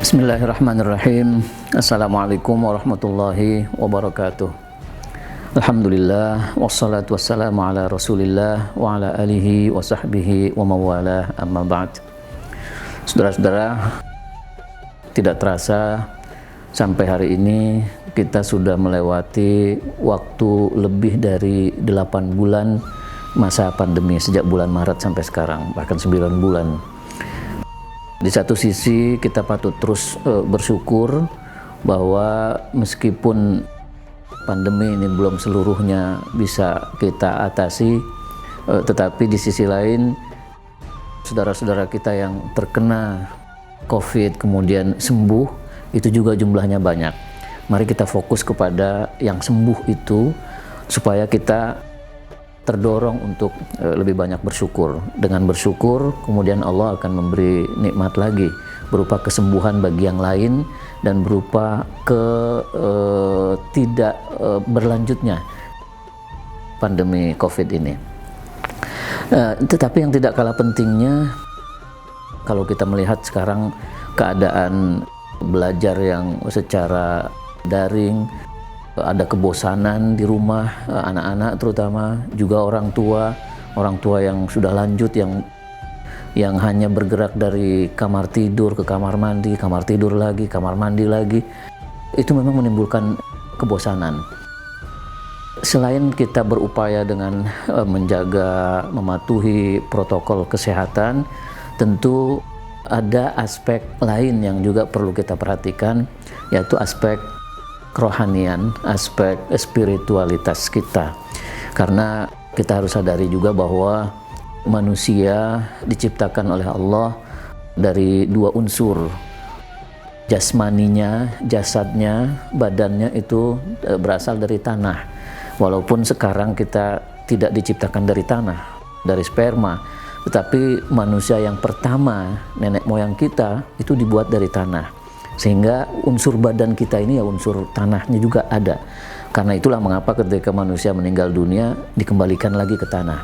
Bismillahirrahmanirrahim. Assalamualaikum warahmatullahi wabarakatuh. Alhamdulillah, wassalatu wassalamu ala rasulillah wa ala alihi wa sahbihi wa mawalah, amma ba'd. Saudara-saudara, tidak terasa sampai hari ini kita sudah melewati waktu lebih dari 8 bulan masa pandemi, sejak bulan Maret sampai sekarang, bahkan 9 bulan. Di satu sisi kita patut terus bersyukur bahwa meskipun pandemi ini belum seluruhnya bisa kita atasi, tetapi di sisi lain saudara-saudara kita yang terkena COVID kemudian sembuh itu juga jumlahnya banyak. Mari kita fokus kepada yang sembuh itu supaya kita terdorong untuk lebih banyak bersyukur. Dengan bersyukur, kemudian Allah akan memberi nikmat lagi berupa kesembuhan bagi yang lain dan berupa tidak berlanjutnya pandemi COVID ini. Tetapi yang tidak kalah pentingnya, kalau kita melihat sekarang keadaan belajar yang secara daring, ada kebosanan di rumah, anak-anak terutama, juga orang tua yang sudah lanjut, yang hanya bergerak dari kamar tidur ke kamar mandi, kamar tidur lagi, kamar mandi lagi. Itu memang menimbulkan kebosanan. Selain kita berupaya dengan menjaga, mematuhi protokol kesehatan, tentu ada aspek lain yang juga perlu kita perhatikan, yaitu aspek kerohanian, aspek spiritualitas kita. Karena kita harus sadari juga bahwa manusia diciptakan oleh Allah dari dua unsur. Jasmaninya, jasadnya, badannya itu berasal dari tanah. Walaupun sekarang kita tidak diciptakan dari tanah, dari sperma, tetapi manusia yang pertama, nenek moyang kita, itu dibuat dari tanah. Sehingga unsur badan kita ini ya unsur tanahnya juga ada. Karena itulah mengapa ketika manusia meninggal dunia dikembalikan lagi ke tanah.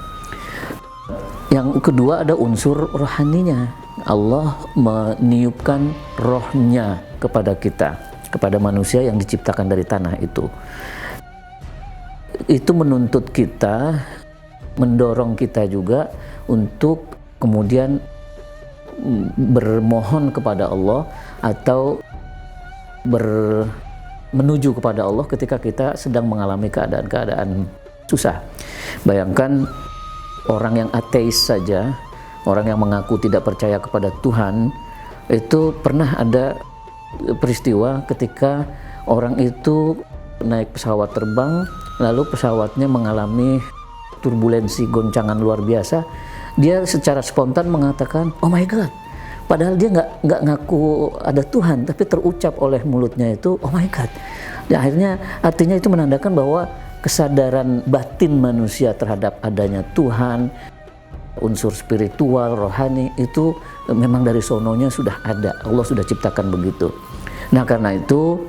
Yang kedua ada unsur rohaninya. Allah meniupkan rohnya kepada kita, kepada manusia yang diciptakan dari tanah itu. Itu menuntut kita, mendorong kita juga untuk kemudian bermohon kepada Allah atau menuju kepada Allah ketika kita sedang mengalami keadaan-keadaan susah. Bayangkan orang yang ateis saja, orang yang mengaku tidak percaya kepada Tuhan, itu pernah ada peristiwa ketika orang itu naik pesawat terbang, lalu pesawatnya mengalami turbulensi, goncangan luar biasa. Dia secara spontan mengatakan, "Oh my God." Padahal dia nggak ngaku ada Tuhan, tapi terucap oleh mulutnya itu, "Oh my God." Dan akhirnya artinya itu menandakan bahwa kesadaran batin manusia terhadap adanya Tuhan, unsur spiritual, rohani, itu memang dari sononya sudah ada. Allah sudah ciptakan begitu. Nah karena itu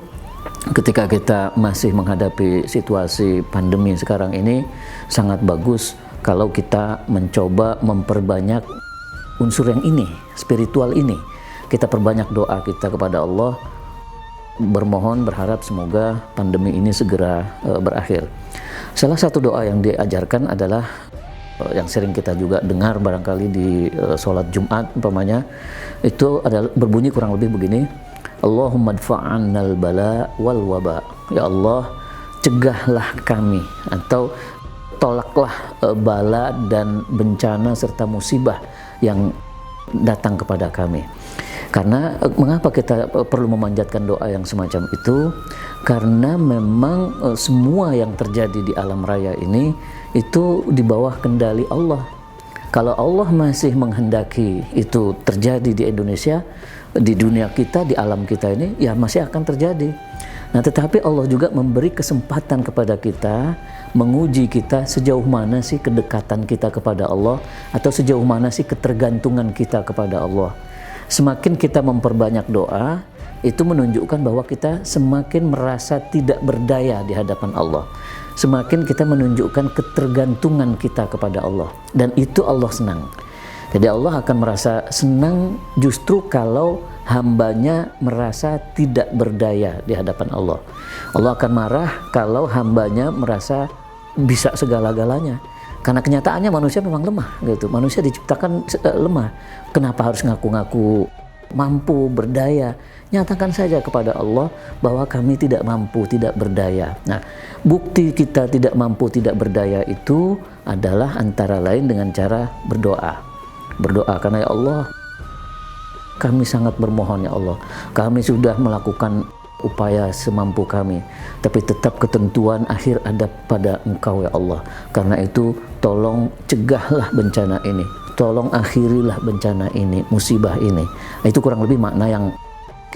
ketika kita masih menghadapi situasi pandemi sekarang ini, sangat bagus kalau kita mencoba memperbanyak unsur yang ini, spiritual ini. Kita perbanyak doa kita kepada Allah, bermohon, berharap semoga pandemi ini segera berakhir. Salah satu doa yang diajarkan adalah yang sering kita juga dengar barangkali di sholat Jumat umpamanya, itu adalah berbunyi kurang lebih begini, Allahumma dfa'annal bala wal waba. Ya Allah, cegahlah kami atau tolaklah bala dan bencana serta musibah yang datang kepada kami. Karena mengapa kita perlu memanjatkan doa yang semacam itu? Karena memang semua yang terjadi di alam raya ini itu di bawah kendali Allah. Kalau Allah masih menghendaki itu terjadi di Indonesia, di dunia kita, di alam kita ini, ya masih akan terjadi. Nah, tetapi Allah juga memberi kesempatan kepada kita, menguji kita sejauh mana sih kedekatan kita kepada Allah, atau sejauh mana sih ketergantungan kita kepada Allah. Semakin kita memperbanyak doa, itu menunjukkan bahwa kita semakin merasa tidak berdaya di hadapan Allah. Semakin kita menunjukkan ketergantungan kita kepada Allah, dan itu Allah senang. Jadi Allah akan merasa senang justru kalau hambanya merasa tidak berdaya di hadapan Allah. Allah akan marah kalau hambanya merasa bisa segala-galanya. Karena kenyataannya manusia memang lemah gitu. Manusia diciptakan lemah. Kenapa harus ngaku-ngaku mampu, berdaya? Nyatakan saja kepada Allah bahwa kami tidak mampu, tidak berdaya. Nah, bukti kita tidak mampu, tidak berdaya itu adalah antara lain dengan cara berdoa. Berdoa karena ya Allah, kami sangat bermohon ya Allah, kami sudah melakukan upaya semampu kami, tapi tetap ketentuan akhir ada pada Engkau ya Allah. Karena itu tolong cegahlah bencana ini, tolong akhirilah bencana ini, musibah ini. Itu kurang lebih makna yang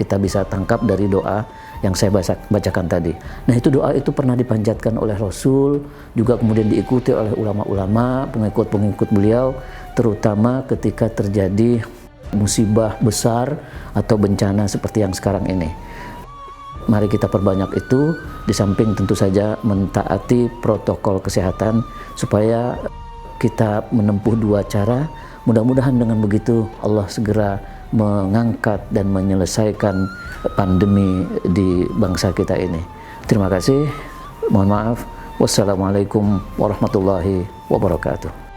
kita bisa tangkap dari doa yang saya bacakan tadi. Nah, itu doa itu pernah dipanjatkan oleh Rasul, juga kemudian diikuti oleh ulama-ulama, pengikut-pengikut beliau, terutama ketika terjadi musibah besar atau bencana seperti yang sekarang ini. Mari kita perbanyak itu, di samping tentu saja mentaati protokol kesehatan supaya kita menempuh dua cara. Mudah-mudahan dengan begitu Allah segera mengangkat dan menyelesaikan pandemi di bangsa kita ini. Terima kasih. Mohon maaf. Wassalamualaikum warahmatullahi wabarakatuh.